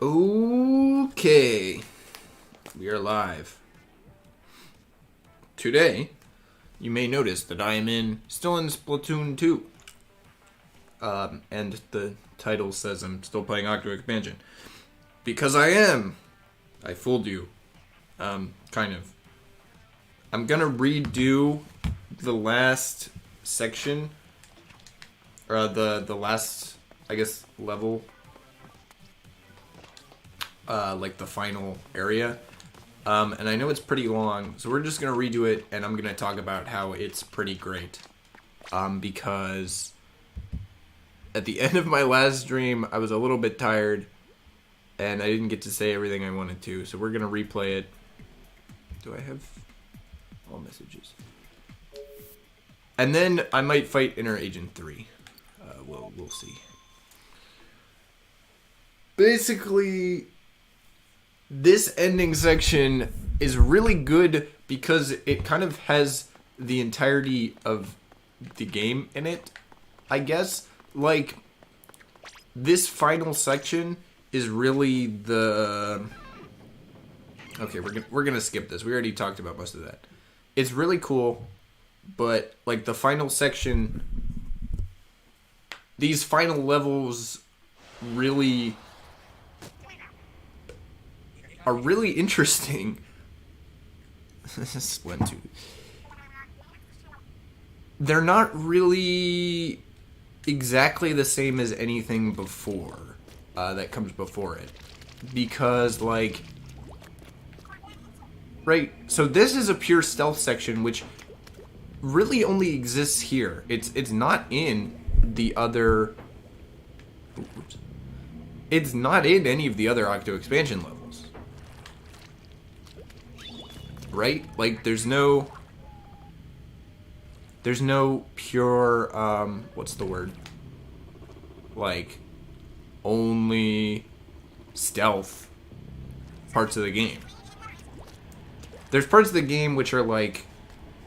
Okay, we are live. Today, you may notice that I am still in Splatoon 2. And the title says I'm still playing Octo expansion. Because I am! I fooled you. Kind of. I'm gonna redo the last section. Or the last, I guess, level. Like the final area. And I know it's pretty long, so we're just gonna redo it, and I'm gonna talk about how it's pretty great. Because at the end of my last stream, I was a little bit tired, and I didn't get to say everything I wanted to, so we're gonna replay it. Do I have all messages? And then I might fight Inner Agent 3. We'll see. Basically, this ending section is really good because it kind of has the entirety of the game in it, I guess. Like, this final section is really the... Okay, we're gonna skip this. We already talked about most of that. It's really cool, but, like, the final section... These final levels really... are really interesting. Splatoon. They're not really exactly the same as anything before that comes before it, because like, right? So this is a pure stealth section, which really only exists here. It's not in the other. Oops. It's not in any of the other Octo expansion levels. Right? Like, there's no pure, what's the word? Like, only stealth parts of the game. There's parts of the game which are like,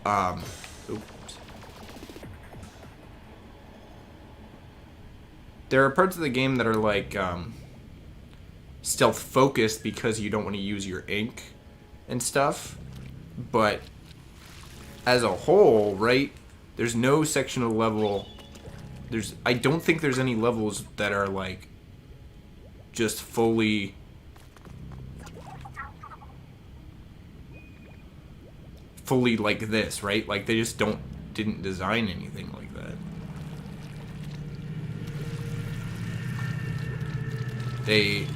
oops. There are parts of the game that are like, stealth focused because you don't want to use your ink and stuff. But as a whole, right, there's no section of level. I don't think there's any levels that are like just fully like this, right? Like they just didn't design anything like that. They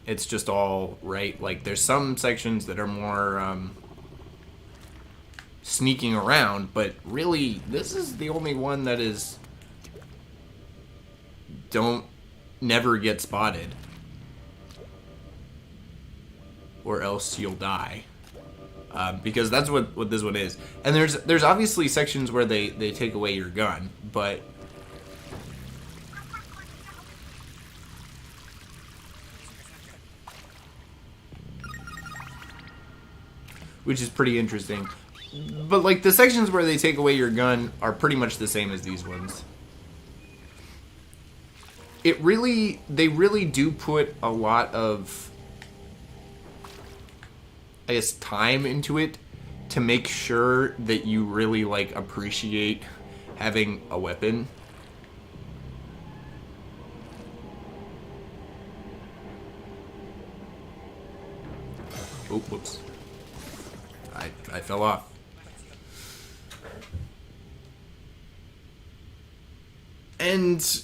it's just all right. Like there's some sections that are more sneaking around, but really this is the only one that is never get spotted, or else you'll die. Because that's what this one is. And there's obviously sections where they take away your gun, but which is pretty interesting. But like the sections where they take away your gun are pretty much the same as these ones. They really do put a lot of, I guess, time into it to make sure that you really like appreciate having a weapon. Oh, whoops. I fell off. And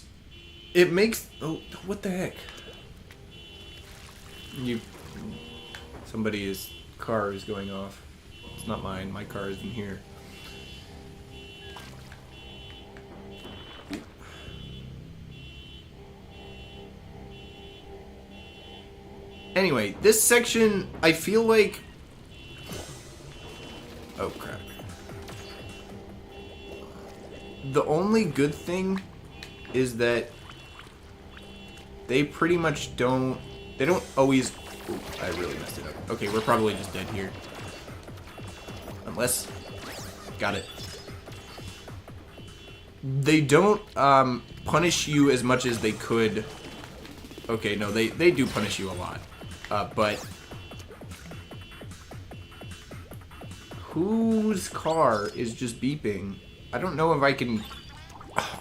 it makes... Oh, what the heck? Somebody's car is going off. It's not mine. My car is in here. Anyway, this section, I feel like... Oh, crap. The only good thing is that they pretty much don't... They don't always... Ooh, I really messed it up. Okay, we're probably just dead here. Unless... Got it. They don't punish you as much as they could. Okay, no, they do punish you a lot. But whose car is just beeping? I don't know if I can...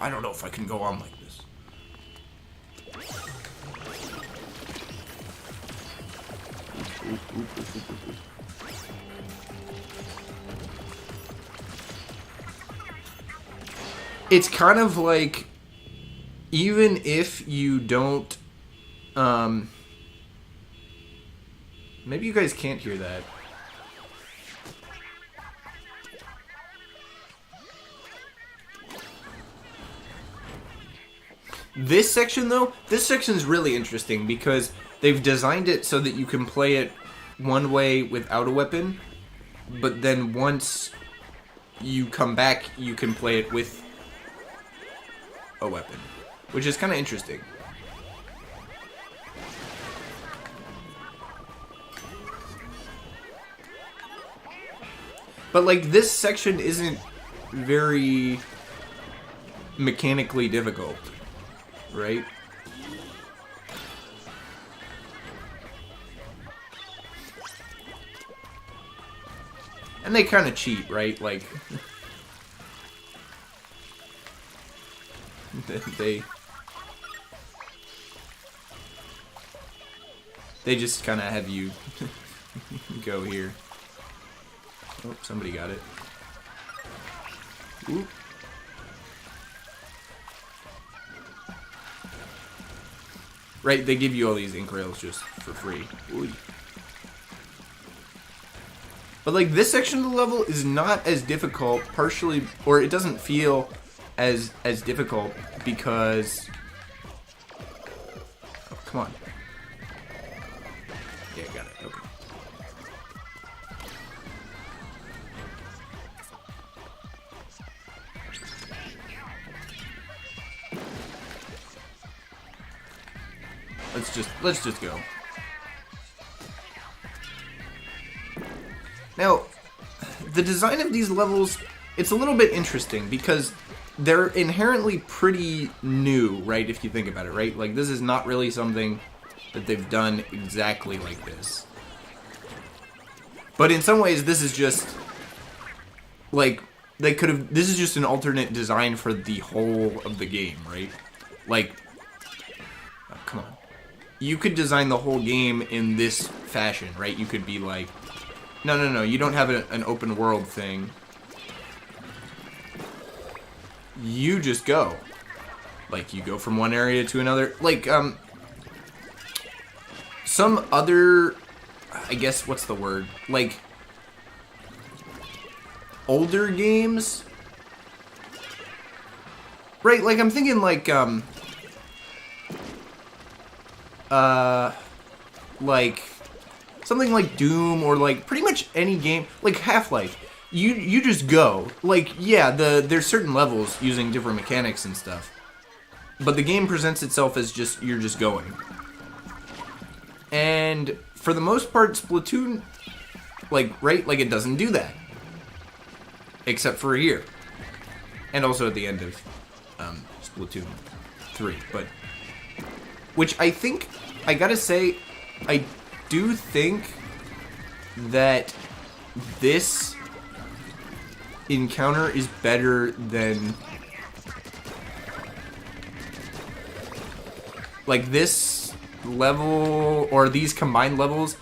I don't know if I can go on like this. It's kind of like, even if you don't, maybe you guys can't hear that. This section, though, this section is really interesting because they've designed it so that you can play it one way without a weapon, but then once you come back, you can play it with a weapon, which is kind of interesting. But, like, this section isn't very mechanically difficult, right? And they kind of cheat, right? Like, they just kind of have you go here. Oh, somebody got it. Ooh. Right, they give you all these ink rails just for free. Ooh. But, like, this section of the level is not as difficult, partially, or it doesn't feel as difficult because... Oh, come on. Yeah, got it. Okay. Let's just go. Now, the design of these levels, it's a little bit interesting because they're inherently pretty new, right? If you think about it, right? Like, this is not really something that they've done exactly like this. But in some ways, this is just, like, they could have, this is just an alternate design for the whole of the game, right? Like, oh, come on. You could design the whole game in this fashion, right? You could be like, no, you don't have an open world thing. You just go. Like, you go from one area to another. Like, some other, I guess, what's the word? Like, older games? Right, like, I'm thinking, like, something like Doom or, like, pretty much any game, like Half-Life. You just go. Like, yeah, there's certain levels using different mechanics and stuff. But the game presents itself as just, you're just going. And for the most part, Splatoon, like, right? Like, it doesn't do that. Except for here. And also at the end of Splatoon 3. But, which I think, I gotta say, I do think that this encounter is better than, like, this level, or these combined levels.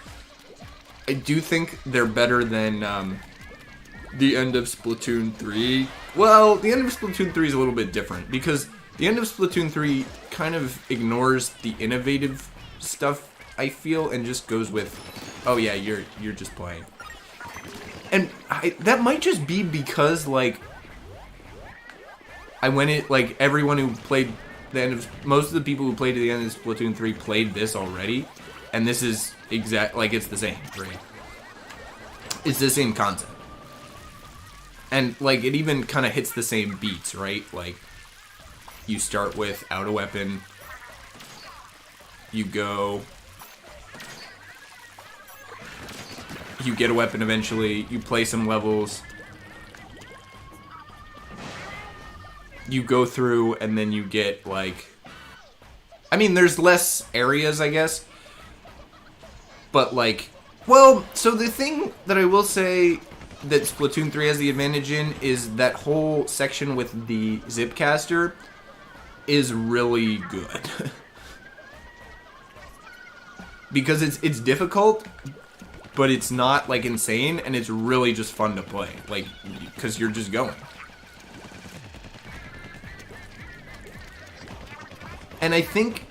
I do think they're better than the end of Splatoon 3. Well, the end of Splatoon 3 is a little bit different, because the end of Splatoon 3 kind of ignores the innovative stuff, I feel, and just goes with, oh yeah, you're just playing. And that might just be because, like, I went in, like, everyone who played the end of, most of the people who played to the end of Splatoon 3 played this already, and this is like, it's the same, right? It's the same concept. And, like, it even kind of hits the same beats, right? Like, you start without a weapon, you go, you get a weapon eventually, you play some levels, you go through and then you get, like... I mean, there's less areas, I guess. But, like... Well, so the thing that I will say that Splatoon 3 has the advantage in is that whole section with the Zipcaster is really good. Because it's difficult, but it's not, like, insane, and it's really just fun to play. Like, because you're just going. And I think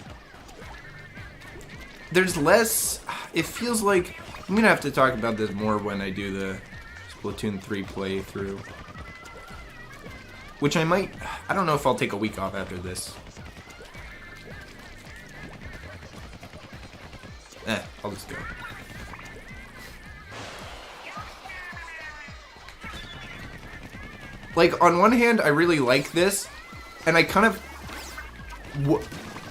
there's less... It feels like... I'm going to have to talk about this more when I do the Splatoon 3 playthrough. Which I might... I don't know if I'll take a week off after this. I'll just go. Like, on one hand, I really like this, and I kind of...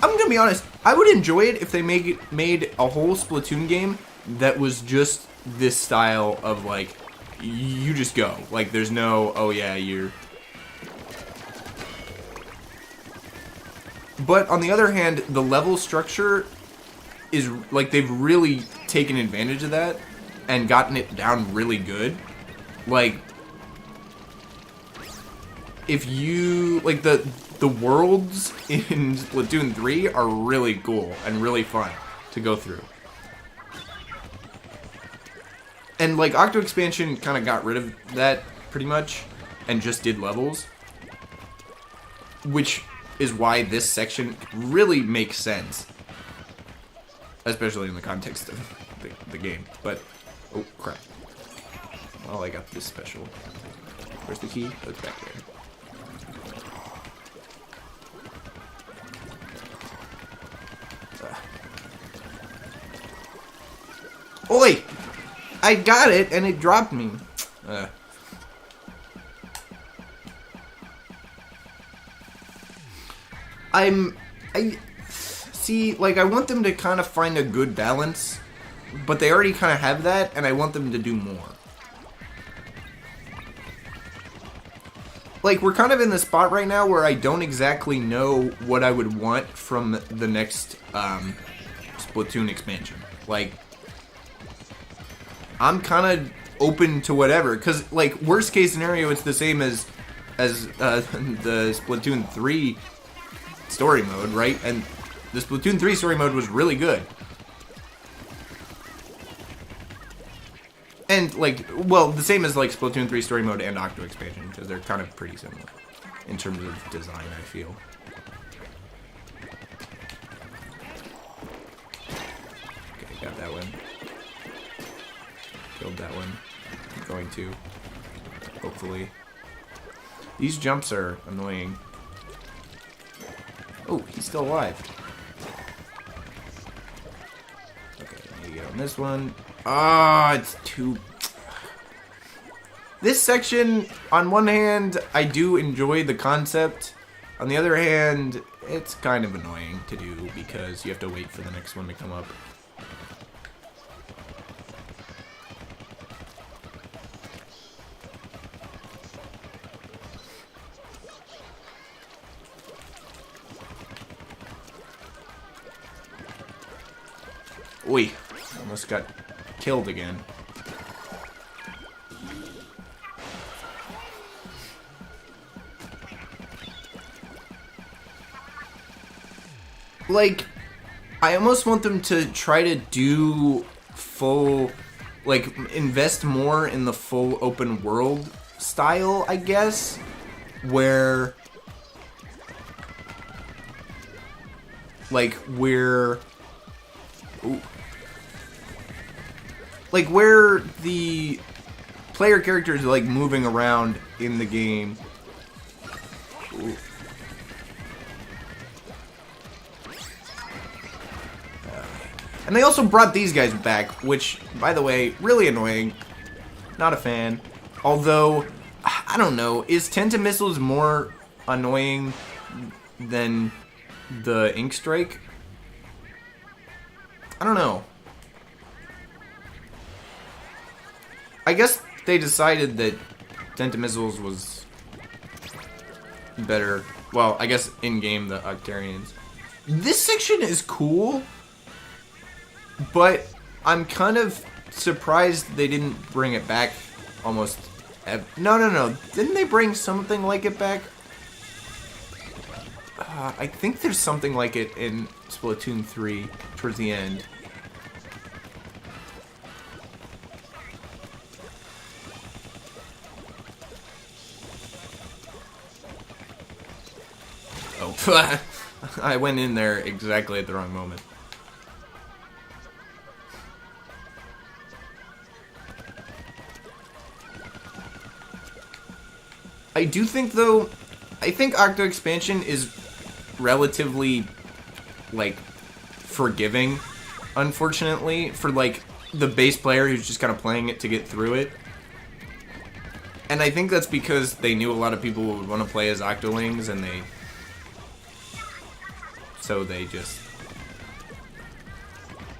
I'm gonna be honest, I would enjoy it if they made a whole Splatoon game that was just this style of, like, you just go. Like, there's no, oh yeah, you're... But, on the other hand, the level structure is, like, they've really taken advantage of that and gotten it down really good. Like, if you, like, the worlds in Splatoon 3 are really cool and really fun to go through. And, like, Octo Expansion kind of got rid of that, pretty much, and just did levels. Which is why this section really makes sense. Especially in the context of the game. But, oh, crap. Well, I got this special. Where's the key? Oh, it's back there. Oi! I got it, and it dropped me. I see, like, I want them to kind of find a good balance, but they already kind of have that, and I want them to do more. Like, we're kind of in the spot right now where I don't exactly know what I would want from the next Splatoon expansion. Like, I'm kind of open to whatever, because, like, worst case scenario, it's the same as the Splatoon 3 story mode, right? And the Splatoon 3 story mode was really good. And, like, well, the same as, like, Splatoon 3 story mode and Octo expansion, because they're kind of pretty similar in terms of design, I feel. Okay, got that one. Killed that one. I'm going to. Hopefully. These jumps are annoying. Oh, he's still alive. Okay, I need to get on this one. Ah, it's too... This section, on one hand, I do enjoy the concept. On the other hand, it's kind of annoying to do because you have to wait for the next one to come up. Oi, almost got killed again. Like, I almost want them to try to do full, like, invest more in the full open world style, I guess, where, like, where... Ooh. Like, where the player characters are, like, moving around in the game. Ooh. And they also brought these guys back, which, by the way, really annoying. Not a fan. Although, I don't know, is Tentamissiles more annoying than the Ink Strike? I don't know. I guess they decided that Tentamissiles was better. Well, I guess in-game, the Octarians. This section is cool, but I'm kind of surprised they didn't bring it back almost. No. Didn't they bring something like it back? I think there's something like it in Splatoon 3 towards the end. Oh, I went in there exactly at the wrong moment. I do think, though, I think Octo Expansion is relatively, like, forgiving, unfortunately, for, like, the base player who's just kind of playing it to get through it. And I think that's because they knew a lot of people would want to play as Octolings, and so they just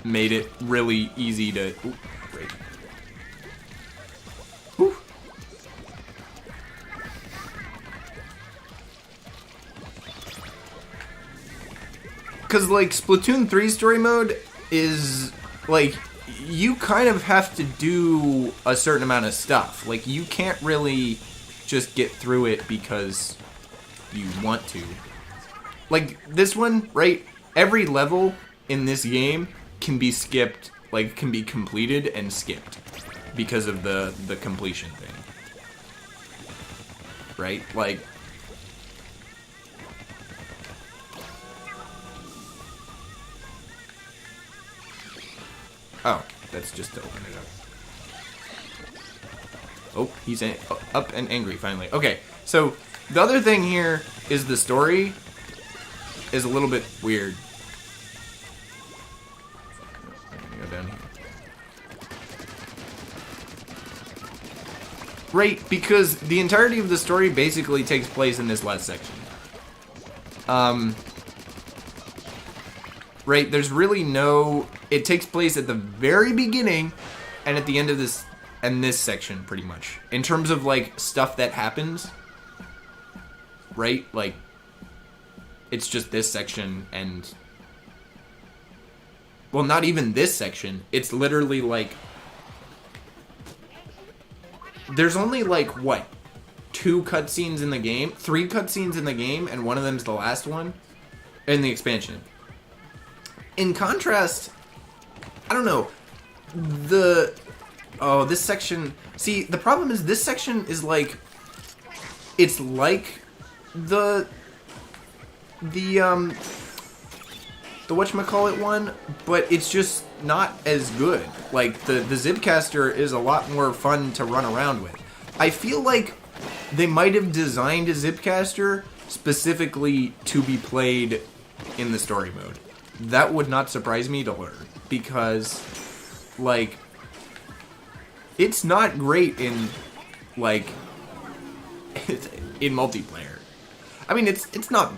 made it really easy to... Ooh, great. Whew. Because, like, Splatoon 3 story mode is, like, you kind of have to do a certain amount of stuff. Like, you can't really just get through it because you want to. Like, this one, right, every level in this game can be skipped, like, can be completed and skipped because of the completion thing. Right? Like... Oh, that's just to open it up. Oh, he's up and angry, finally. Okay, so the other thing here is the story is a little bit weird. Let me go down here. Right, because the entirety of the story basically takes place in this last section. Right, there's really no... It takes place at the very beginning and at the end of this section, pretty much. In terms of, like, stuff that happens. Right? Like, it's just this section and... Well, not even this section. It's literally, like... There's only, like, what? 2 cutscenes in the game? 3 cutscenes in the game, and one of them's the last one? In the expansion. In contrast... I don't know. Oh, this section... See, the problem is this section is like... It's like the whatchamacallit one, but it's just not as good. Like, the Zipcaster is a lot more fun to run around with. I feel like they might have designed a Zipcaster specifically to be played in the story mode. That would not surprise me to learn. Because, like, it's not great in, like, in multiplayer. I mean, it's not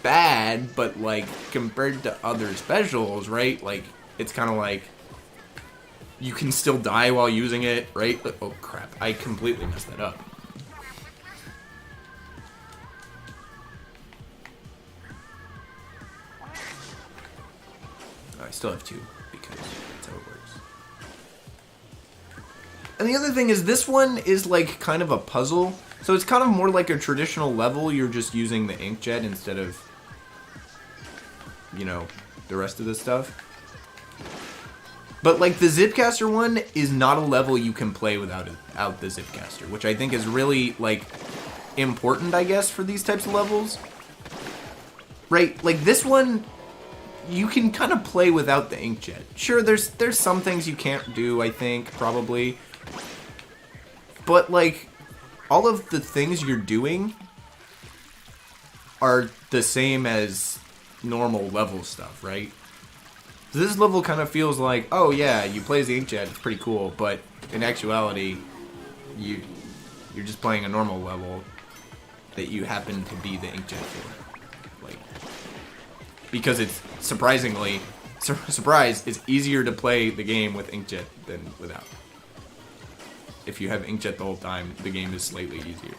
bad, but, like, compared to other specials, right? Like, it's kind of like, you can still die while using it, right? Oh, crap. I completely messed that up. I still have 2, because that's how it works. And the other thing is, this one is, like, kind of a puzzle. So it's kind of more like a traditional level. You're just using the inkjet instead of, you know, the rest of the stuff. But, like, the Zipcaster one is not a level you can play without the Zipcaster, which I think is really, like, important, I guess, for these types of levels. Right? Like, this one... You can kind of play without the inkjet. Sure, there's some things you can't do, I think, probably. But, like, all of the things you're doing are the same as normal level stuff, right? So this level kind of feels like, oh yeah, you play as the inkjet, it's pretty cool, but in actuality, you're just playing a normal level that you happen to be the inkjet for. Because it's surprisingly, surprise, it's easier to play the game with inkjet than without. If you have inkjet the whole time, the game is slightly easier.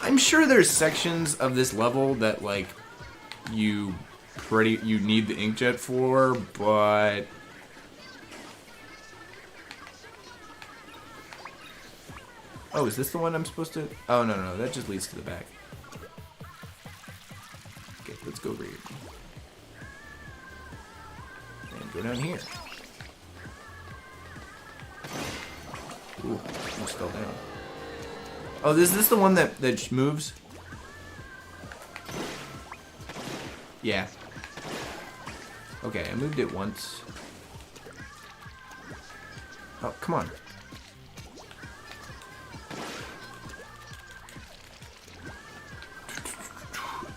I'm sure there's sections of this level that like you need the inkjet for, but oh, is this the one I'm supposed to? Oh no, that just leads to the back. Okay, let's go over here and go down here. Ooh, almost fell down. Oh, is this the one that moves? Yeah. Okay, I moved it once. Oh, come on.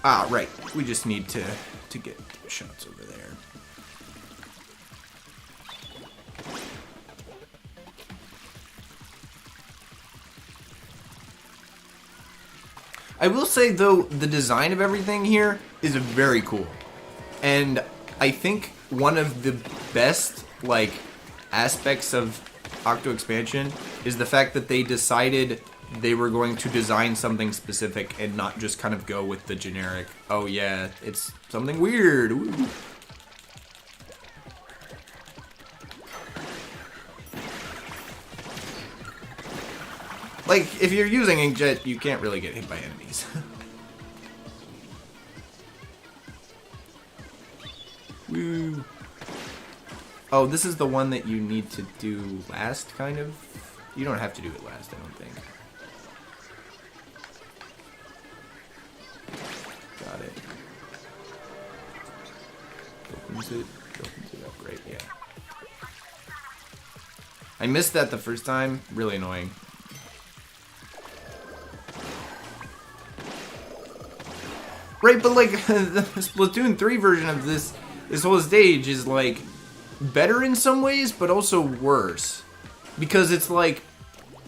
Ah, right. We just need to get shots over there. I will say, though, the design of everything here is very cool. And I think one of the best, like, aspects of Octo Expansion is the fact that they decided they were going to design something specific and not just kind of go with the generic, oh yeah, it's something weird. Ooh. Like, if you're using inkjet, you can't really get hit by enemies. Woo. Oh, this is the one that you need to do last, kind of? You don't have to do it last, I don't think. Got it. Opens it up, right, yeah. I missed that the first time, really annoying. Right, but like, the Splatoon 3 version of this whole stage is like, better in some ways, but also worse. Because it's like,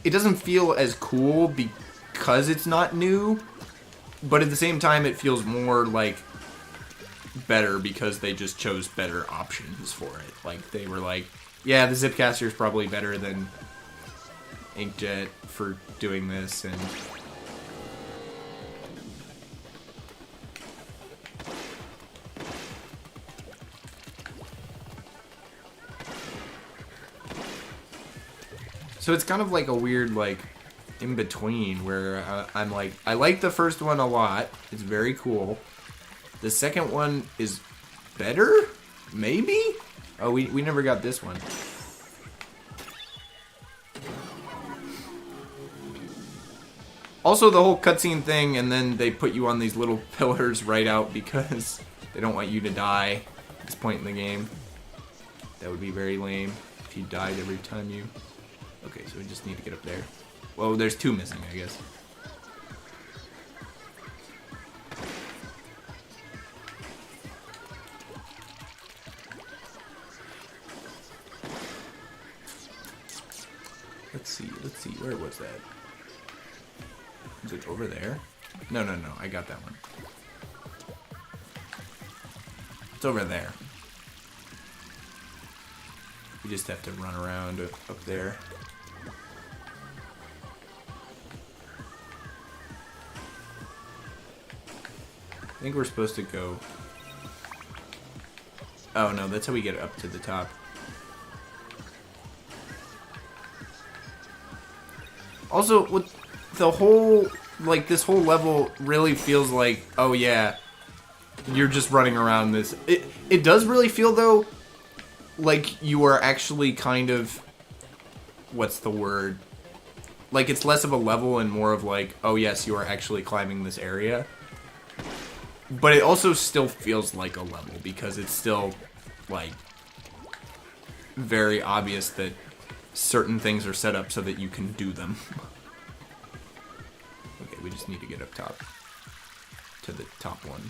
it doesn't feel as cool because it's not new, but at the same time it feels more like better because they just chose better options for it. Like, they were like, yeah, the Zipcaster is probably better than inkjet for doing this, and so it's kind of like a weird, like, in between where I'm like, I like the first one a lot. It's very cool. The second one is better? Maybe? Oh, we never got this one. Also, the whole cutscene thing, and then they put you on these little pillars right out because they don't want you to die at this point in the game. That would be very lame if you died every time you... Okay, so we just need to get up there. Well, there's two missing, I guess. Let's see, where was that? Is it over there? No, I got that one. It's over there. We just have to run around up there. I think we're supposed to go... Oh no, that's how we get up to the top. Also, with the whole, like, this whole level really feels like, oh yeah, you're just running around this. It does really feel, though, like you are actually kind of, what's the word? Like, it's less of a level and more of like, oh yes, you are actually climbing this area. But it also still feels like a level because it's still, like, very obvious that certain things are set up so that you can do them. Okay, we just need to get up top to the top one.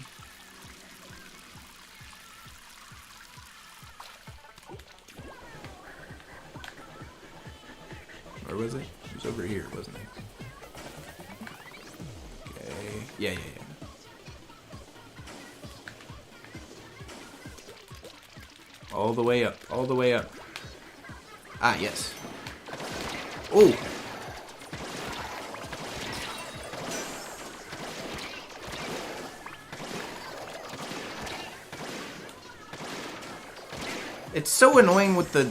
Where was it? It was over here, wasn't it? Okay. Yeah. All the way up, all the way up. Ah, yes. Oh! It's so annoying with the...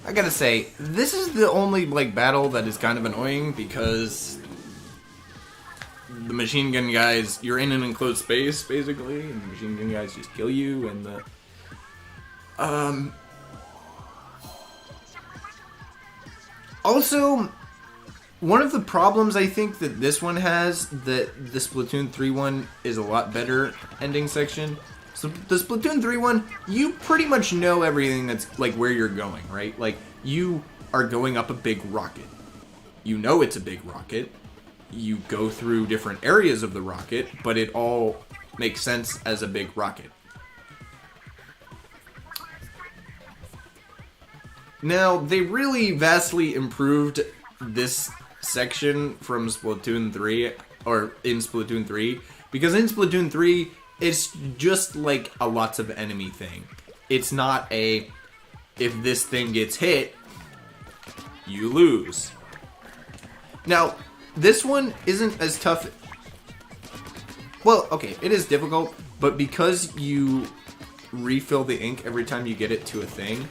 I gotta say, this is the only, like, battle that is kind of annoying because the machine gun guys, you're in an enclosed space, basically, and the machine gun guys just kill you, and the... Also, one of the problems I think that this one has, that the Splatoon 3 one is a lot better ending section. So the Splatoon 3 one, you pretty much know everything that's, like, where you're going, right? Like, you are going up a big rocket. You know it's a big rocket. You go through different areas of the rocket, but it all makes sense as a big rocket. Now, they really vastly improved this section from Splatoon 3, or in Splatoon 3, because in Splatoon 3, it's just like a lots of enemy thing. It's not a, if this thing gets hit, you lose. Now, this one isn't as tough. Well, okay, it is difficult, but because you refill the ink every time you get it to a thing,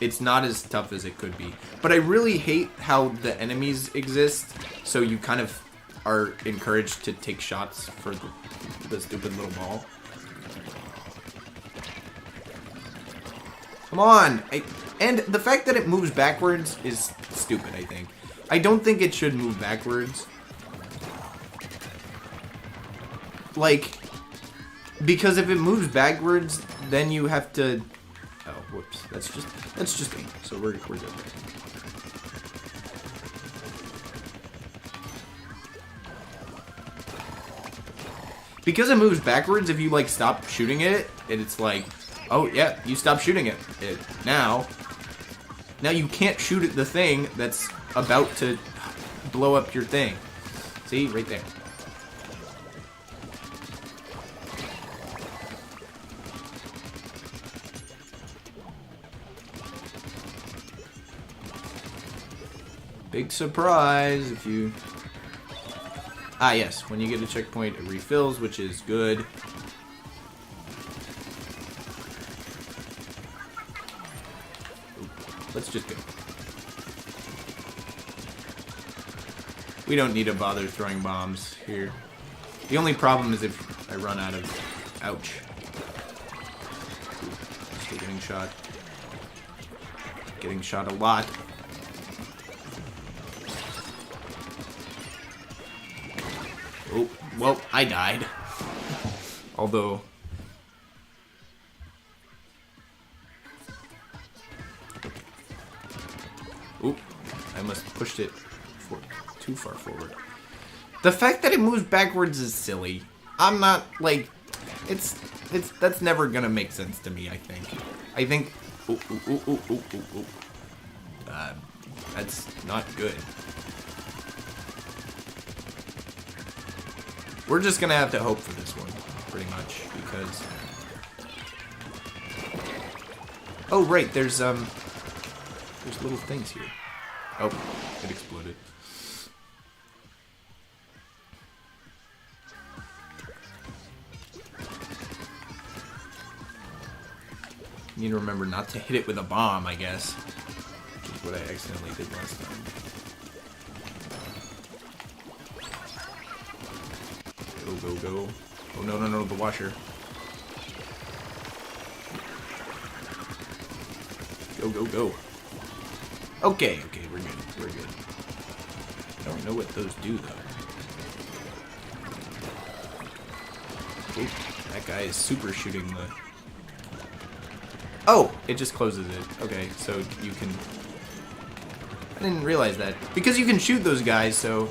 it's not as tough as it could be. But I really hate how the enemies exist, so you kind of are encouraged to take shots for the stupid little ball. Come on! And the fact that it moves backwards is stupid, I think. I don't think it should move backwards. Like, because if it moves backwards, then you have to... Oh, whoops. That's just ink, so we're good. Because it moves backwards, if you, like, stop shooting it, and it's like, oh, yeah, you stop shooting it. Now you can't shoot at the thing that's about to blow up your thing. See? Right there. Big surprise if you... Ah, yes. When you get a checkpoint, it refills, which is good. Ooh, let's just go. We don't need to bother throwing bombs here. The only problem is if I run out of... Ouch. Ooh, still getting shot. Getting shot a lot. Oh, well, I died. Although... Oop, I must have pushed it too far forward. The fact that it moves backwards is silly. I'm not, like... That's never gonna make sense to me, I think. That's not good. We're just gonna have to hope for this one, pretty much, because... Oh, right, there's little things here. Oh, it exploded. You need to remember not to hit it with a bomb, I guess. Which is what I accidentally did last time. Go, go, go. Oh, no, no, no, the washer. Go, go, go. Okay, okay, we're good. We're good. I don't know what those do, though. Oop, that guy is super shooting the... Oh! It just closes it. Okay, so you can... I didn't realize that. Because you can shoot those guys, so...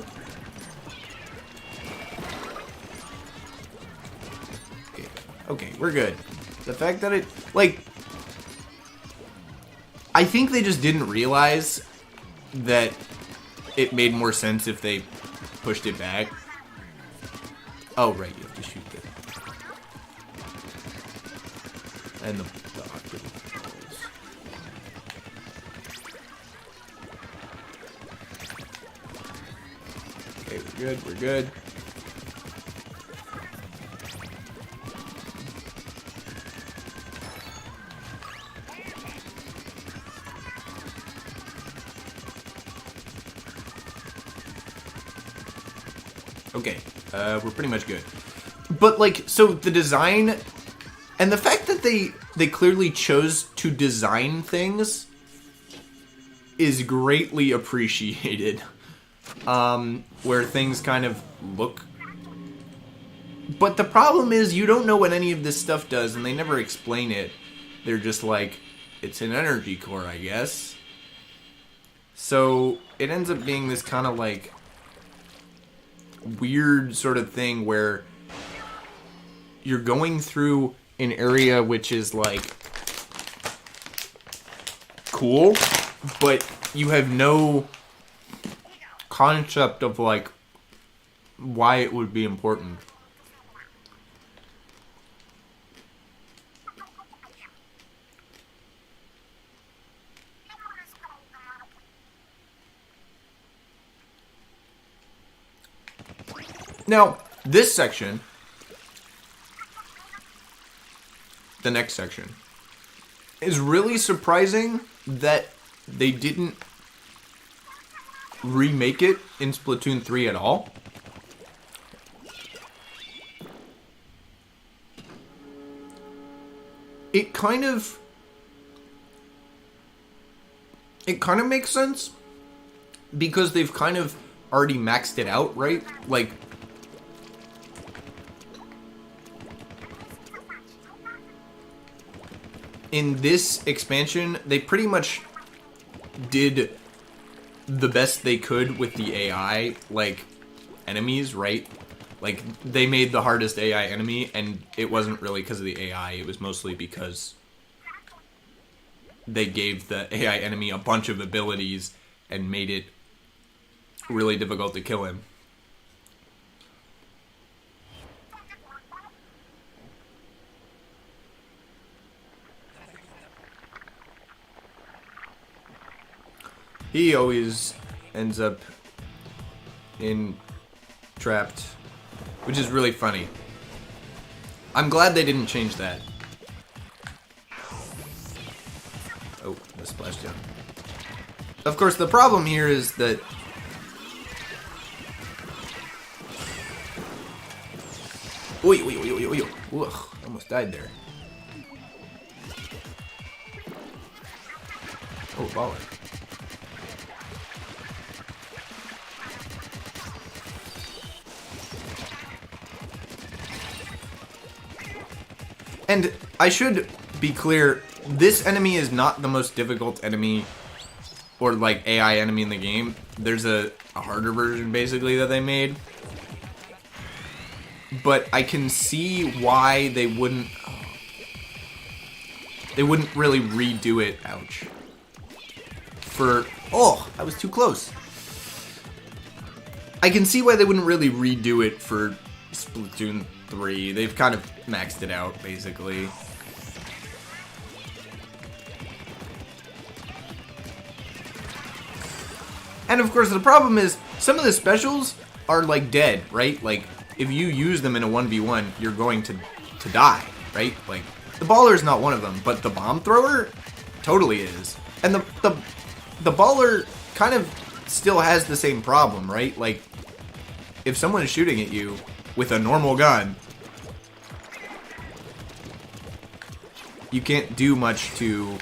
Okay, we're good. The fact that it, like, I think they just didn't realize that it made more sense if they pushed it back. Oh, right, you have to shoot the... And the octo balls. Okay, we're good, we're good. Okay, we're pretty much good. But, like, so the design... And the fact that they clearly chose to design things is greatly appreciated. Where things kind of look... But the problem is you don't know what any of this stuff does, and they never explain it. They're just like, it's an energy core, I guess. So it ends up being this kind of like weird sort of thing where you're going through an area which is like cool, but you have no concept of like why it would be important. Now, this section, the next section, is really surprising that they didn't remake it in Splatoon 3 at all. It kind of makes sense because they've kind of already maxed it out, right? Like, in this expansion, they pretty much did the best they could with the AI, like, enemies, right? Like, they made the hardest AI enemy, and it wasn't really because of the AI, it was mostly because they gave the AI enemy a bunch of abilities and made it really difficult to kill him. He always ends up trapped, which is really funny. I'm glad they didn't change that. Oh, the splashdown. Of course, the problem here is that Ugh, almost died there. Oh, baller. And I should be clear, this enemy is not the most difficult enemy or like AI enemy in the game. There's a harder version basically that they made. But I can see why they wouldn't really redo it. Ouch. Oh, I was too close. I can see why they wouldn't really redo it for Splatoon 3. They've kind of maxed it out, basically. And of course, the problem is, some of the specials are, like, dead, right? Like, if you use them in a 1v1, you're going to die, right? Like, the baller is not one of them, but the bomb thrower totally is. And the baller kind of still has the same problem, right? Like, if someone is shooting at you with a normal gun, you can't do much to,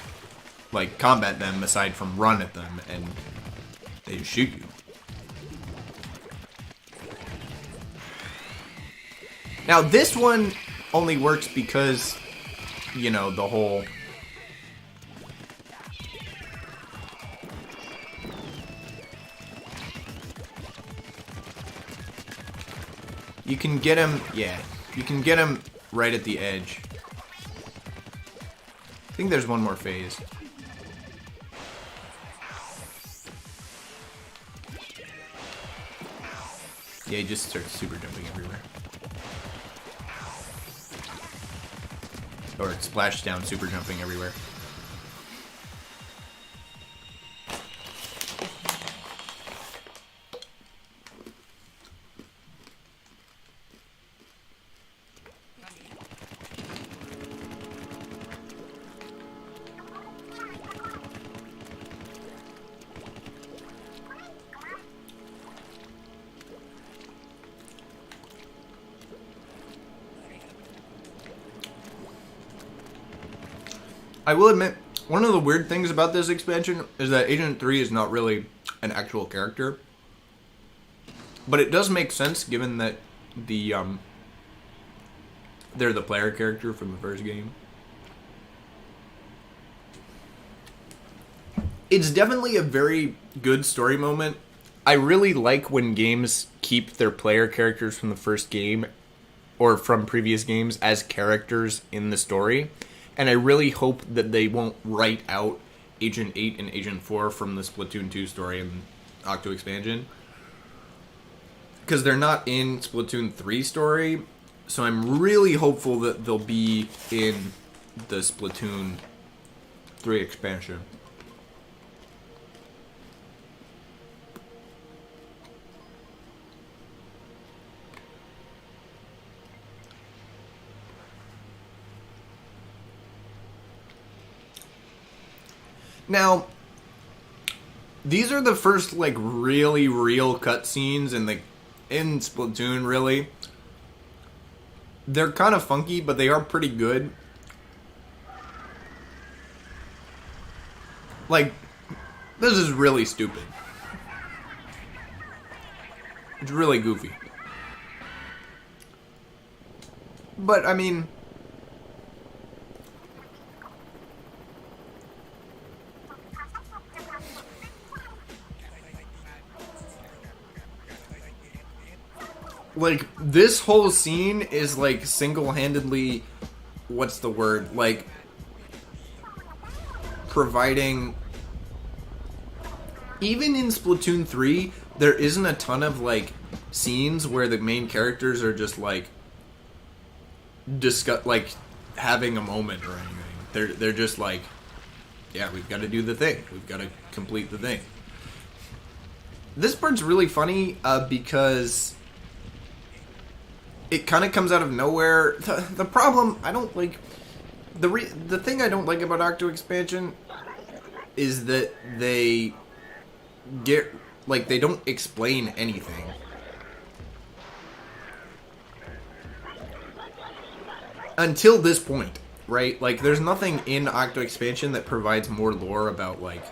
like, combat them aside from run at them, and they just shoot you. Now, this one only works because, you know, the whole... You can get him, yeah, you can get him right at the edge. I think there's one more phase. Yeah, he just starts super jumping everywhere. Or splash down, super jumping everywhere. I will admit, one of the weird things about this expansion is that Agent 3 is not really an actual character. But it does make sense given that they're the player character from the first game. It's definitely a very good story moment. I really like when games keep their player characters from the first game or from previous games as characters in the story. And I really hope that they won't write out Agent 8 and Agent 4 from the Splatoon 2 story and Octo expansion. Because they're not in Splatoon 3 story. So I'm really hopeful that they'll be in the Splatoon 3 expansion. Now, these are the first, like, really real cutscenes in Splatoon, really. They're kind of funky, but they are pretty good. Like, this is really stupid. It's really goofy. But, I mean... like, this whole scene is, like, single-handedly, what's the word, like, providing, even in Splatoon 3, there isn't a ton of, like, scenes where the main characters are just, like, having a moment or anything. They're just like, yeah, we've got to do the thing. We've got to complete the thing. This part's really funny, because... it kind of comes out of nowhere. The problem, I don't like... The thing I don't like about Octo expansion is that they get... like, they don't explain anything. Until this point, right? Like, there's nothing in Octo expansion that provides more lore about, like,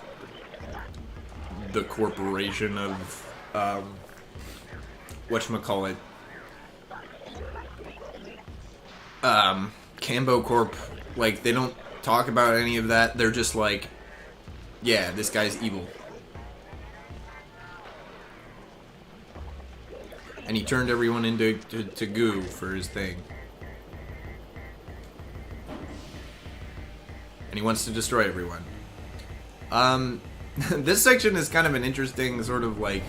the corporation of, whatchamacallit, Cambo Corp. Like, they don't talk about any of that. They're just like, yeah, this guy's evil. And he turned everyone into to goo for his thing. And he wants to destroy everyone. This section is kind of an interesting sort of like...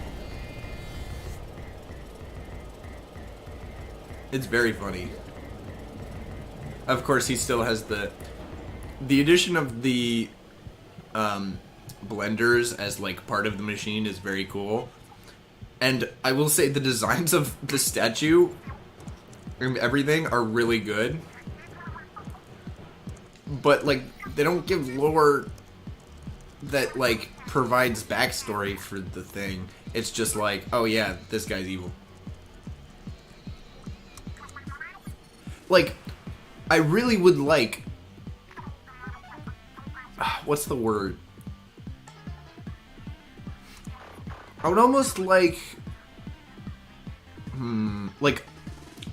it's very funny. Of course, he still has the addition of the blenders as like part of the machine is very cool. And I will say the designs of the statue and everything are really good. But like they don't give lore that like provides backstory for the thing. It's just like, oh yeah, this guy's evil. Like, I really would like... what's the word? I would almost like... like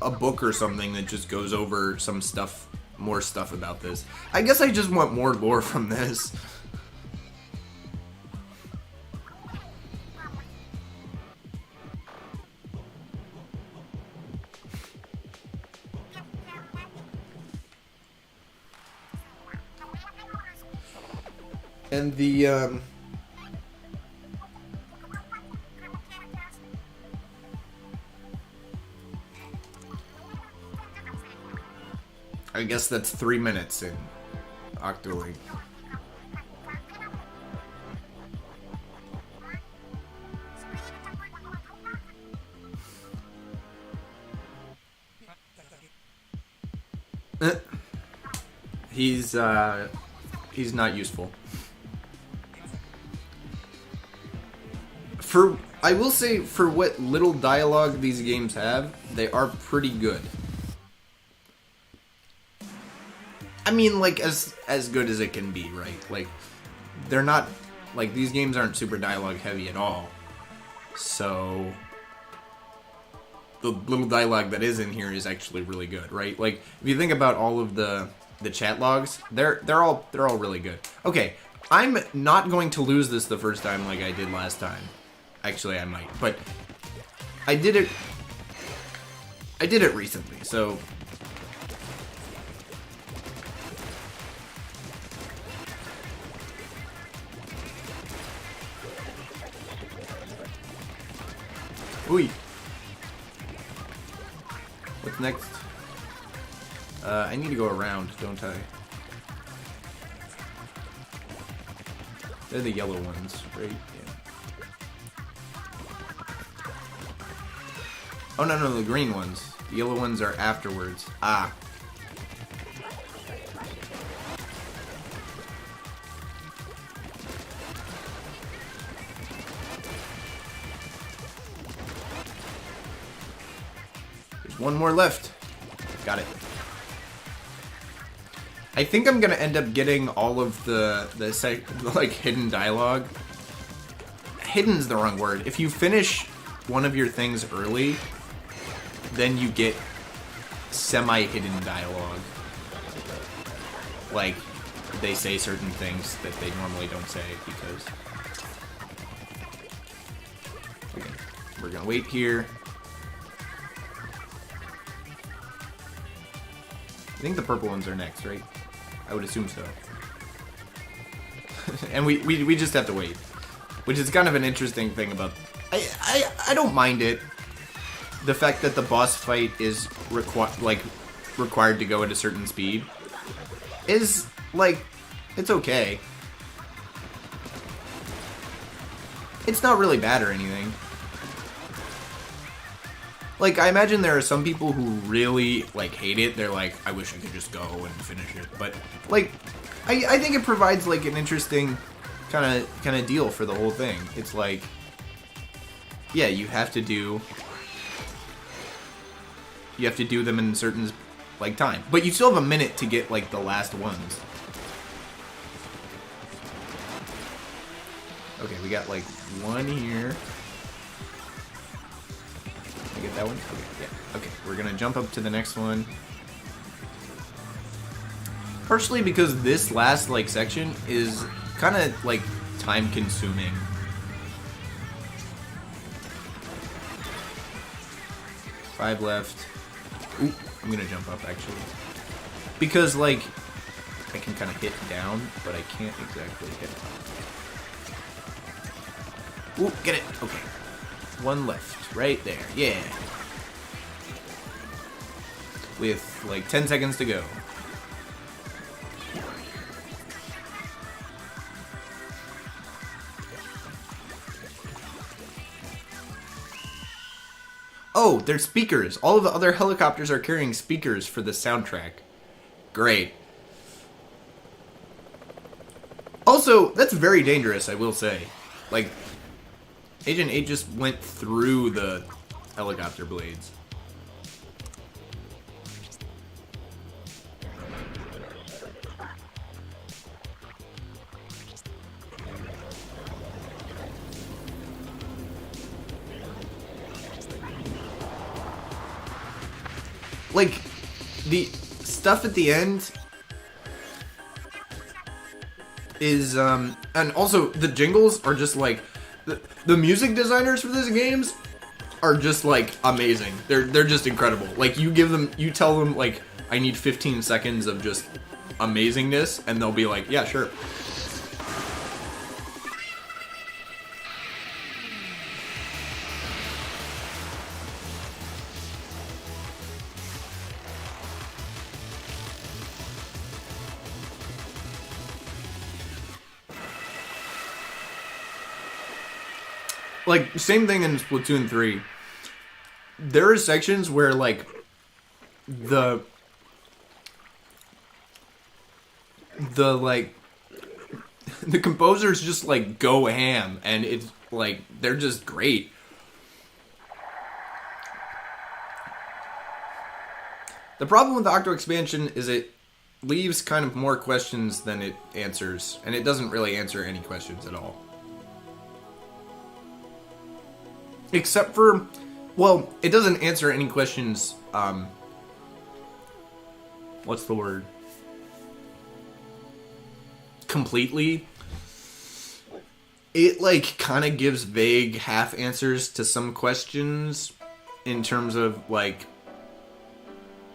a book or something that just goes over some stuff, more stuff about this. I guess I just want more lore from this. And the, I guess that's 3 minutes in Octolink. He's not useful. I will say, for what little dialogue these games have, they are pretty good. I mean, like, as good as it can be, right? Like, they're not, like, these games aren't super dialogue heavy at all. So, the little dialogue that is in here is actually really good, right? Like, if you think about all of the chat logs, they're all really good. Okay, I'm not going to lose this the first time like I did last time. Actually, I might, but I did it recently, so ooh. What's next? I need to go around, don't I? They're the yellow ones, right? Yeah. Oh, no, the green ones. The yellow ones are afterwards. Ah. There's one more left. Got it. I think I'm gonna end up getting all of the like hidden dialogue. Hidden's the wrong word. If you finish one of your things early, then you get semi-hidden dialogue. Like, they say certain things that they normally don't say because... Okay, we're gonna wait here. I think the purple ones are next, right? I would assume so. And we just have to wait. Which is kind of an interesting thing about... I don't mind it. The fact that the boss fight is required to go at a certain speed is, like, it's okay. It's not really bad or anything. Like, I imagine there are some people who really, like, hate it. They're like, I wish I could just go and finish it. But, like, I think it provides, like, an interesting kind of deal for the whole thing. It's like, yeah, you have to do them in a certain, like, time. But you still have a minute to get, like, the last ones. Okay, we got, like, one here. Can I get that one? Okay, yeah. Okay, we're gonna jump up to the next one. Partially because this last, like, section is kind of, like, time-consuming. Five left. Ooh, I'm gonna jump up, actually. Because, like, I can kind of hit down, but I can't exactly hit up. Ooh, get it! Okay. One left. Right there. Yeah. With, like, 10 seconds to go. Oh, they're speakers. All of the other helicopters are carrying speakers for the soundtrack. Great. Also, that's very dangerous, I will say. Like, Agent 8 just went through the helicopter blades. Like, the stuff at the end is, and also the jingles are just like, the music designers for these games are just, like, amazing. They're just incredible. Like, you tell them, like, I need 15 seconds of just amazingness, and they'll be like, yeah, sure. Like, same thing in Splatoon 3. There are sections where, like, the composers just, like, go ham, and it's, like, they're just great. The problem with the Octo expansion is it leaves kind of more questions than it answers, and it doesn't really answer any questions at all. Except for, well, it doesn't answer any questions, what's the word? Completely. It, like, kind of gives vague half answers to some questions in terms of, like,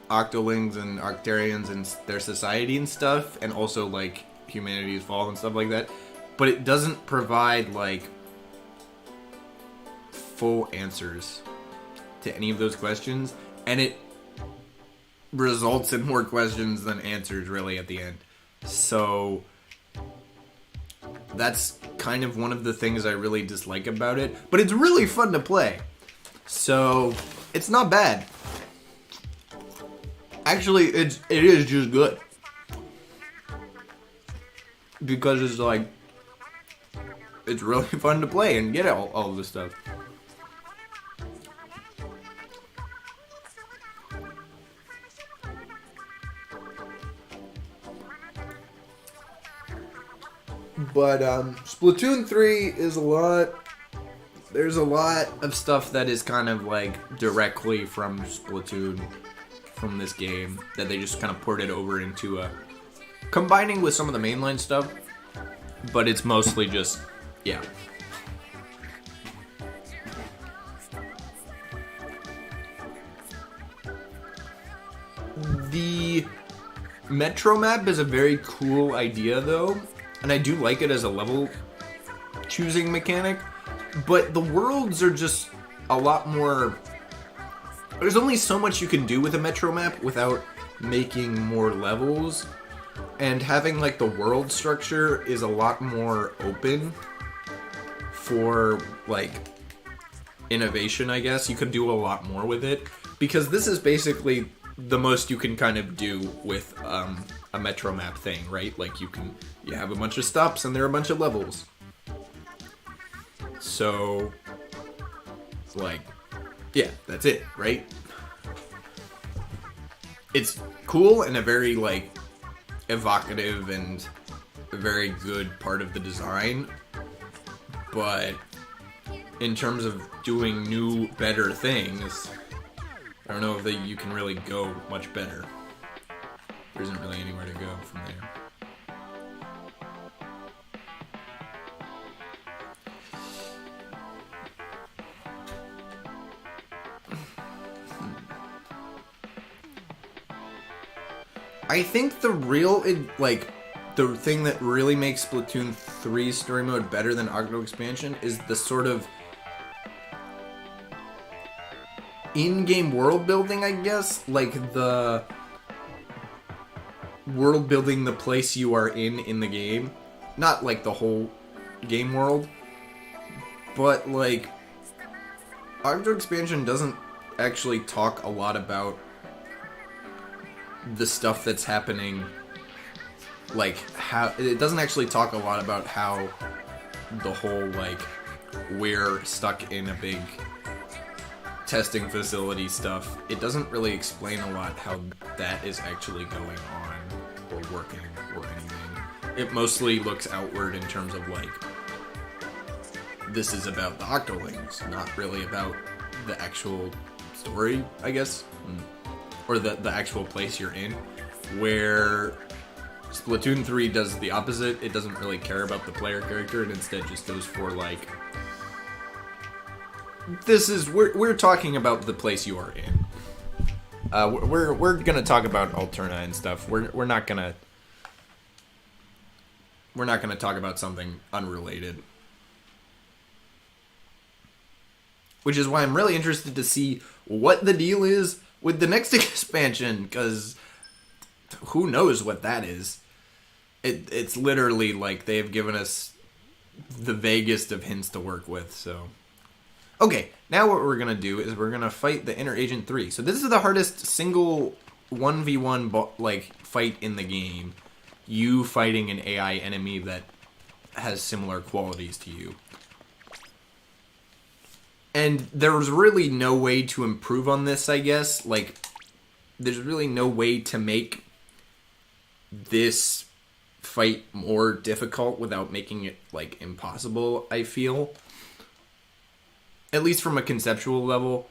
Octolings and Octarians and their society and stuff, and also, like, humanity's fall and stuff like that. But it doesn't provide, like, full answers to any of those questions, and it results in more questions than answers, really, at the end. So that's kind of one of the things I really dislike about it, but it's really fun to play. So it's not bad. Actually, it is just good. Because it's like, it's really fun to play and get all this stuff. But Splatoon 3 is a lot. There's a lot of stuff that is kind of like directly from Splatoon, from this game, that they just kind of ported over into combining with some of the mainline stuff. But it's mostly just, yeah. The Metro map is a very cool idea, though. And I do like it as a level choosing mechanic, but the worlds are just a lot more. There's only so much you can do with a Metro map without making more levels, and having like the world structure is a lot more open for like innovation, I guess. You could do a lot more with it, because this is basically the most you can kind of do with a Metro map thing, right? Like you have a bunch of stops and there are a bunch of levels. So, like, yeah, that's it, right? It's cool and a very, like, evocative and a very good part of the design. But in terms of doing new, better things, I don't know if you can really go much better. There isn't really anywhere to go from there. I think the thing that really makes Splatoon 3 story mode better than Octo expansion is the sort of in-game world building, I guess. Like the world building the place you are in the game. Not like the whole game world, but like Octo expansion doesn't actually talk a lot about the stuff that's happening, like how it doesn't actually talk a lot about how the whole like we're stuck in a big testing facility stuff. It doesn't really explain a lot how that is actually going on or working or anything. It mostly looks outward in terms of like, this is about the Octolings, not really about the actual story, I guess. Or the actual place you're in, where Splatoon 3 does the opposite. It doesn't really care about the player character, and instead just goes for like, we're talking about the place you are in. We're gonna talk about Alterna and stuff. We're not gonna talk about something unrelated. Which is why I'm really interested to see what the deal is with the next expansion, because who knows what that is. It's literally like they've given us the vaguest of hints to work with, so. Okay, now what we're going to do is we're going to fight the Inner Agent 3. So this is the hardest single 1v1 fight in the game. You fighting an AI enemy that has similar qualities to you. And there was really no way to improve on this, I guess. Like, there's really no way to make this fight more difficult without making it, like, impossible, I feel. At least from a conceptual level.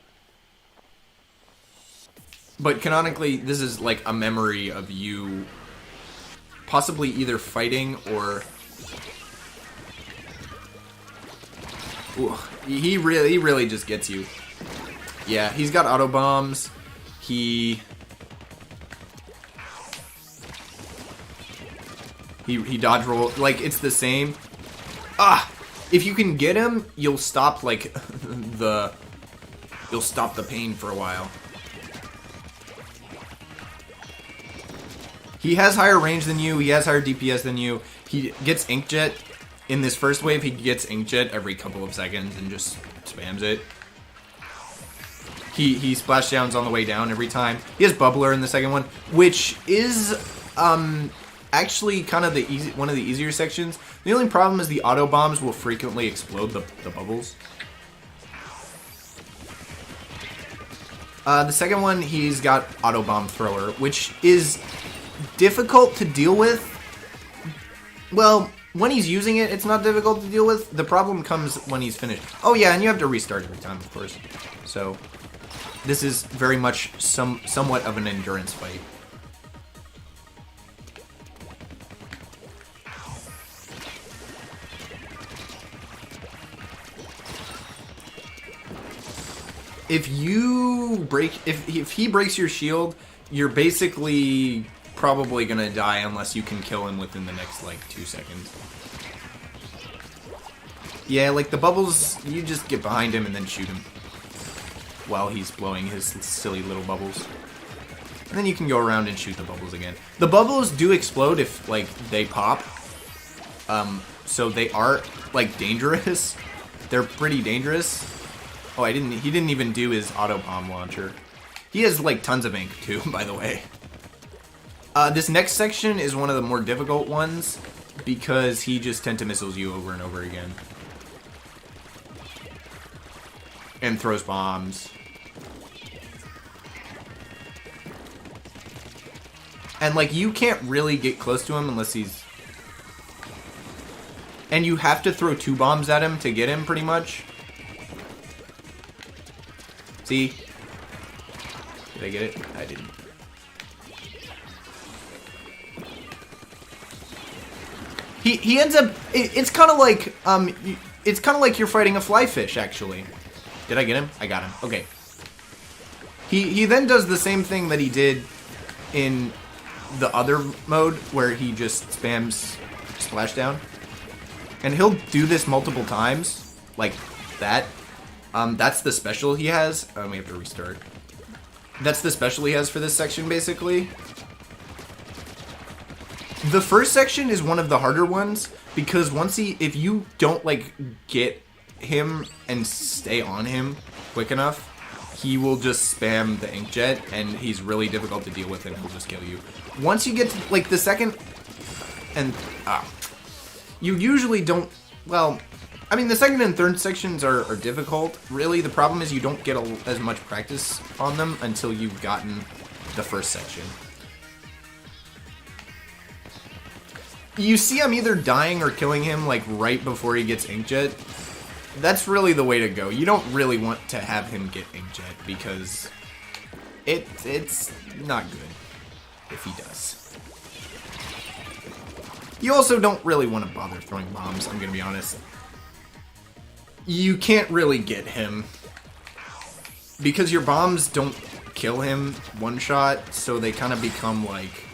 But canonically, this is, like, a memory of you possibly either fighting or... Ooh, he really just gets you. Yeah, he's got auto bombs. He dodge roll. Like, it's the same. If you can get him, you'll stop, like, you'll stop the pain for a while. He has higher range than you. He has higher DPS than you. He gets Inkjet. In this first wave, he gets Inkjet every couple of seconds and just spams it. He splash downs on the way down every time. He has Bubbler in the second one, which is actually kind of one of the easier sections. The only problem is the auto bombs will frequently explode the bubbles. The second one, he's got auto bomb thrower, which is difficult to deal with. Well, when he's using it, it's not difficult to deal with. The problem comes when he's finished. Oh yeah, and you have to restart every time, of course. So this is very much somewhat of an endurance fight. If he breaks your shield, you're basically probably gonna die unless you can kill him within the next, like, 2 seconds. Yeah, like, the bubbles, you just get behind him and then shoot him while he's blowing his silly little bubbles. And then you can go around and shoot the bubbles again. The bubbles do explode if, like, they pop. So they are, like, dangerous. They're pretty dangerous. Oh, he didn't even do his auto bomb launcher. He has, like, tons of ink, too, by the way. This next section is one of the more difficult ones because he just missiles you over and over again. And throws bombs. And, like, you can't really get close to him unless he's... And you have to throw 2 bombs at him to get him, pretty much. See? Did I get it? I didn't. He ends up... It's kind of like... It's kind of like you're fighting a fly fish, actually. Did I get him? I got him. Okay. He then does the same thing that he did in the other mode, where he just spams splashdown. And he'll do this multiple times, like that. That's the special he has. We have to restart. That's the special he has for this section, basically. The first section is one of the harder ones, because if you don't, like, get him and stay on him quick enough, he will just spam the Inkjet, and he's really difficult to deal with, and he'll just kill you. Once you get to, like, the second, and, you usually don't, well, I mean, the second and third sections are difficult. Really, the problem is you don't get as much practice on them until you've gotten the first section. You see I'm either dying or killing him, like, right before he gets Inkjet. That's really the way to go. You don't really want to have him get Inkjet, because it's not good if he does. You also don't really want to bother throwing bombs, I'm gonna be honest. You can't really get him, because your bombs don't kill him one shot, so they kind of become, like,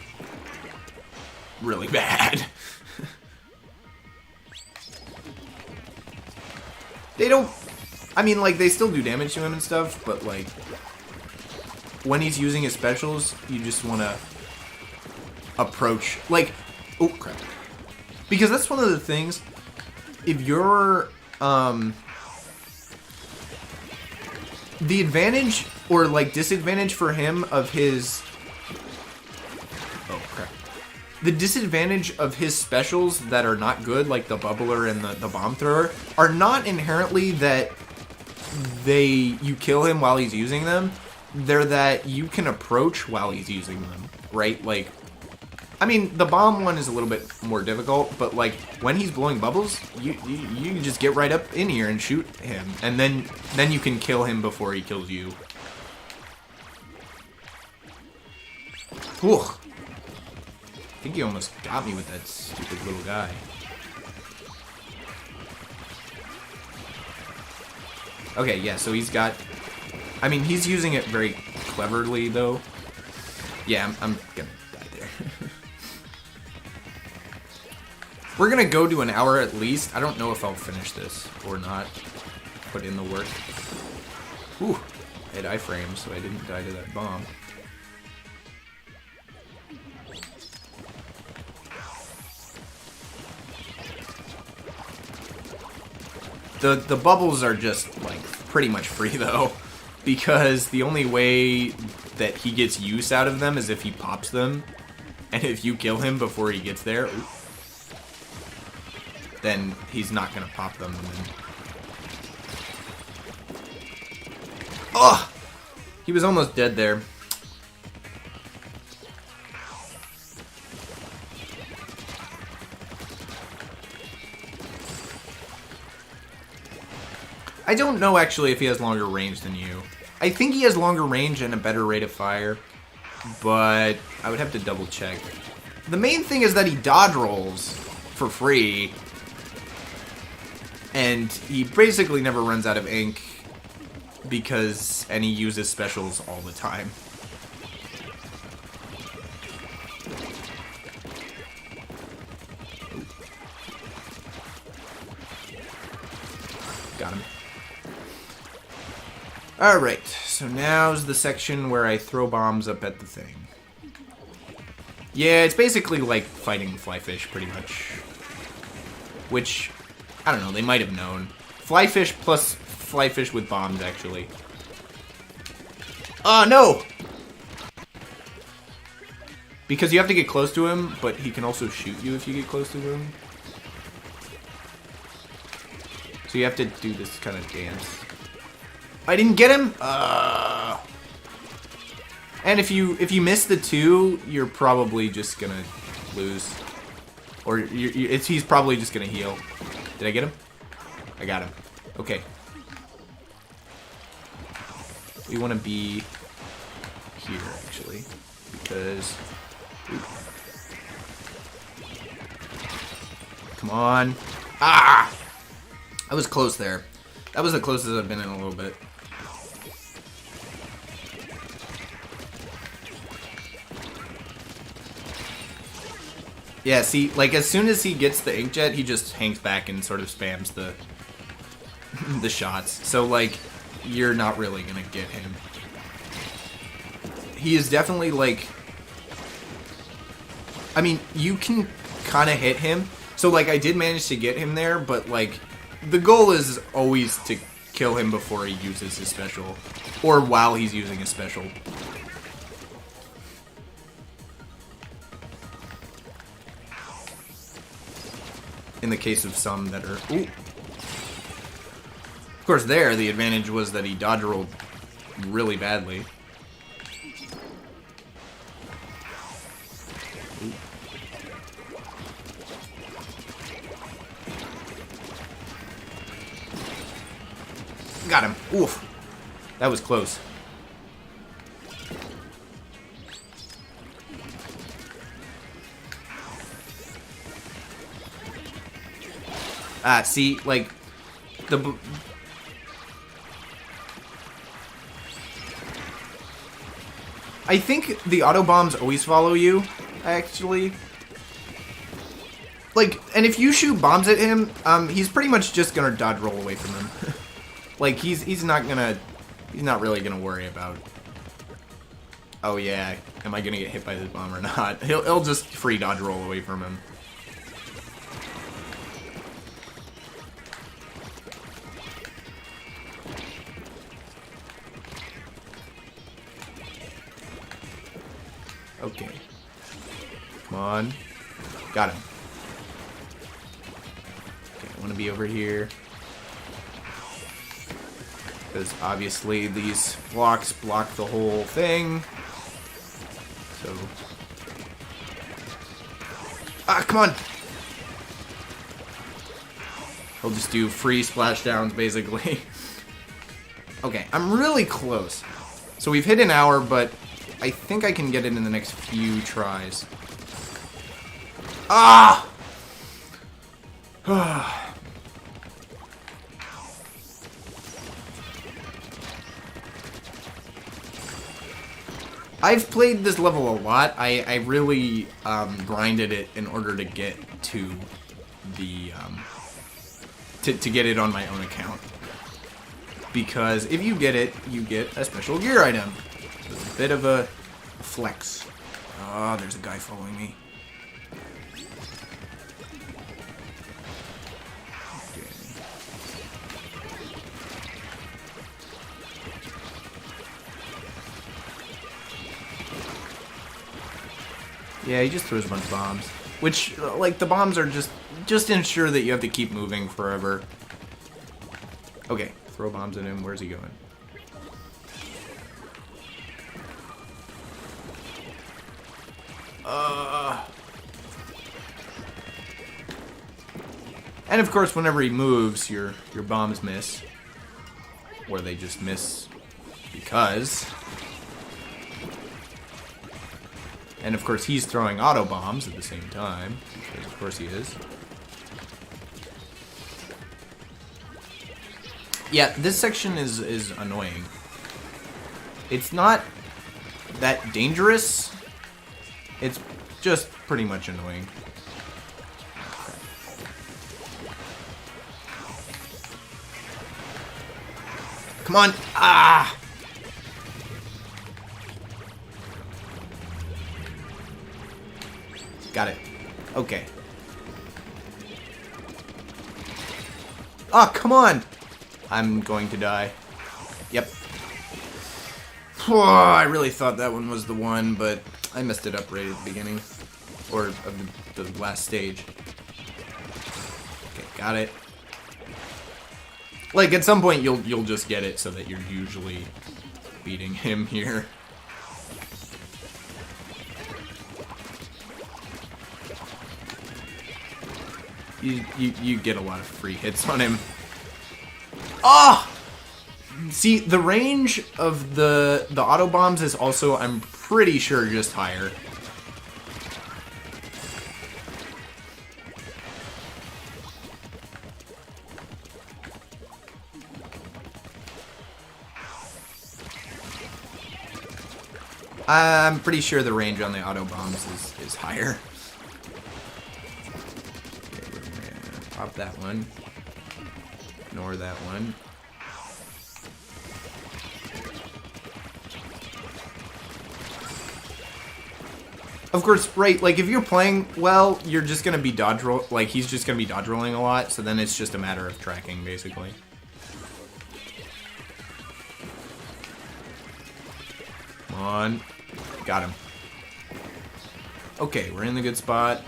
really bad. They don't... I mean, like, they still do damage to him and stuff, but, like, when he's using his specials, you just want to approach... Like... Oh, crap. Because that's one of the things... If you're... The advantage, or, like, disadvantage for him of his... Oh, crap. The disadvantage of his specials that are not good, like the bubbler and the bomb thrower, are not inherently that you kill him while he's using them. They're that you can approach while he's using them, right? Like, I mean, the bomb one is a little bit more difficult, but like when he's blowing bubbles, you can just get right up in here and shoot him, and then you can kill him before he kills you. Whew. I think he almost got me with that stupid little guy. Okay, yeah, so he's got... I mean, he's using it very cleverly, though. Yeah, I'm gonna die there. We're gonna go to an hour at least. I don't know if I'll finish this or not. Put in the work. Whew. I had iframes, so I didn't die to that bomb. The bubbles are just, like, pretty much free, though. Because the only way that he gets use out of them is if he pops them. And if you kill him before he gets there, then he's not gonna pop them. And then... Oh! He was almost dead there. I don't know, actually, if he has longer range than you. I think he has longer range and a better rate of fire, but I would have to double check. The main thing is that he dodge rolls for free, and he basically never runs out of ink and he uses specials all the time. Got him. Alright, so now's the section where I throw bombs up at the thing. Yeah, it's basically like fighting flyfish, pretty much. Which, I don't know, they might have known. Flyfish plus flyfish with bombs, actually. Oh, no! Because you have to get close to him, but he can also shoot you if you get close to him. So you have to do this kind of dance. I didn't get him? And if you miss the two, you're probably just gonna lose. Or he's probably just gonna heal. Did I get him? I got him. Okay. We want to be here, actually. Because... Ooh. Come on. Ah! I was close there. That was the closest I've been in a little bit. Yeah, see, like, as soon as he gets the inkjet, he just hangs back and sort of spams the the shots. So, like, you're not really gonna get him. He is definitely, like... I mean, you can kind of hit him. So, like, I did manage to get him there, but, like, the goal is always to kill him before he uses his special. Or while he's using his special. In the case of some that are... Ooh. Of course, there, the advantage was that he dodge rolled really badly. Ooh. Got him. Oof. That was close. Ah, see, like, I think the auto bombs always follow you, actually. Like, and if you shoot bombs at him, he's pretty much just gonna dodge roll away from him. Like, he's not really gonna worry about, oh yeah, am I gonna get hit by this bomb or not? He'll just free dodge roll away from him. Okay. Come on. Got him. Okay, I want to be over here. Because obviously these blocks block the whole thing. So... come on. He'll just do free splashdowns, basically. Okay, I'm really close. So we've hit an hour, but I think I can get it in the next few tries. Ah! I've played this level a lot. I really grinded it in order to get to the to get it on my own account. Because if you get it, you get a special gear item. It's a bit of a flex. Oh, there's a guy following me. Okay. Yeah, he just throws a bunch of bombs. Which, like, the bombs are just ensure that you have to keep moving forever. Okay, throw bombs at him. Where's he going? And of course, whenever he moves, your bombs miss. Or they just miss because... And of course, he's throwing auto bombs at the same time. Because of course he is. Yeah, this section is annoying. It's not that dangerous. It's just pretty much annoying. Come on! Ah! Got it. Okay. Ah, come on! I'm going to die. Yep. Oh, I really thought that one was the one, but I messed it up right at the beginning. Or of the last stage. Okay, got it. Like, at some point you'll just get it so that you're usually beating him here. You get a lot of free hits on him. Oh! See, the range of the auto bombs is also, I'm pretty sure, just higher. I'm pretty sure the range on the auto bombs is higher. Okay, we're gonna pop that one. Ignore that one. Of course, right, like, if you're playing well, you're just gonna be dodge roll, like, he's just gonna be dodge rolling a lot, so then it's just a matter of tracking, basically. Come on. Got him. Okay, we're in the good spot.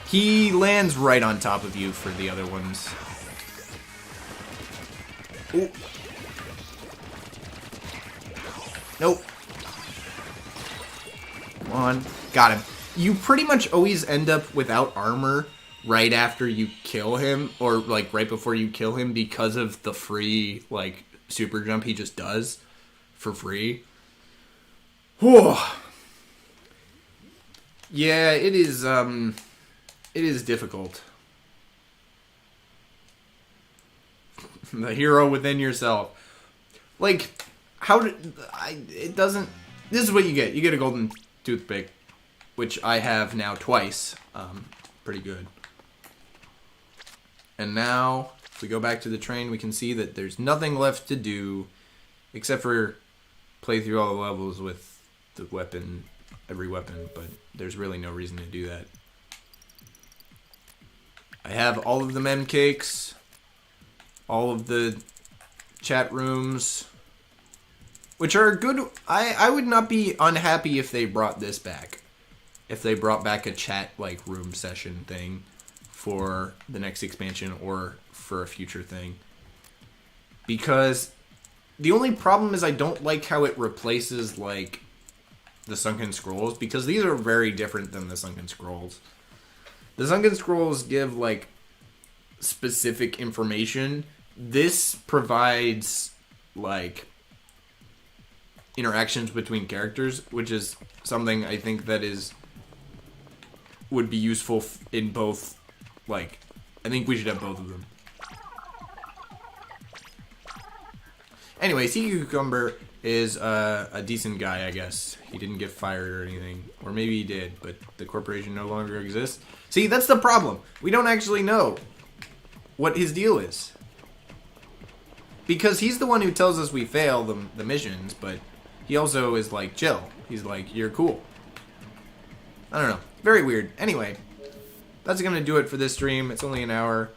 He lands right on top of you for the other ones. Ooh. Nope. Come on. Got him. You pretty much always end up without armor right after you kill him, or like right before you kill him, because of the free, like, super jump he just does for free. Whew. Yeah, it is difficult. The hero within yourself. Like, how did it doesn't, this is what you get. You get a golden toothpick, which I have now twice. Pretty good. And now, if we go back to the train, we can see that there's nothing left to do except for play through all the levels with the weapon, every weapon, but there's really no reason to do that. I have all of the mem cakes, all of the chat rooms, which are good. I would not be unhappy if they brought this back. If they brought back a chat, like, room session thing for the next expansion or for a future thing. Because the only problem is I don't like how it replaces, like, the Sunken Scrolls, because these are very different than the Sunken Scrolls. The Sunken Scrolls give, like, specific information. This provides, like, interactions between characters, which is something I think that would be useful in both, like, I think we should have both of them. Anyway, Sea Cucumber is a decent guy, I guess. He didn't get fired or anything. Or maybe he did, but the corporation no longer exists. See, that's the problem. We don't actually know what his deal is. Because he's the one who tells us we fail the missions, but he also is like, chill. He's like, you're cool. I don't know. Very weird. Anyway, that's going to do it for this stream. It's only an hour.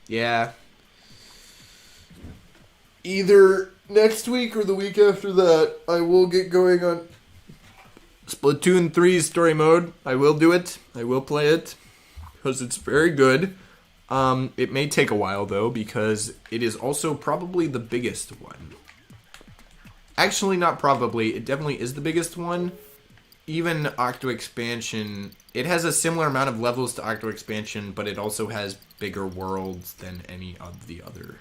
Yeah. Either next week or the week after that, I will get going on Splatoon 3's story mode. I will do it. I will play it. Because it's very good. It may take a while, though, because it is also probably the biggest one. Actually, not probably. It definitely is the biggest one. Even Octo Expansion, it has a similar amount of levels to Octo Expansion, but it also has bigger worlds than any of the other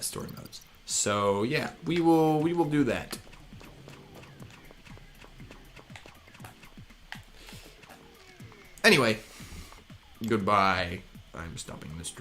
story modes. So yeah, we will do that. Anyway, goodbye. I'm stopping the stream.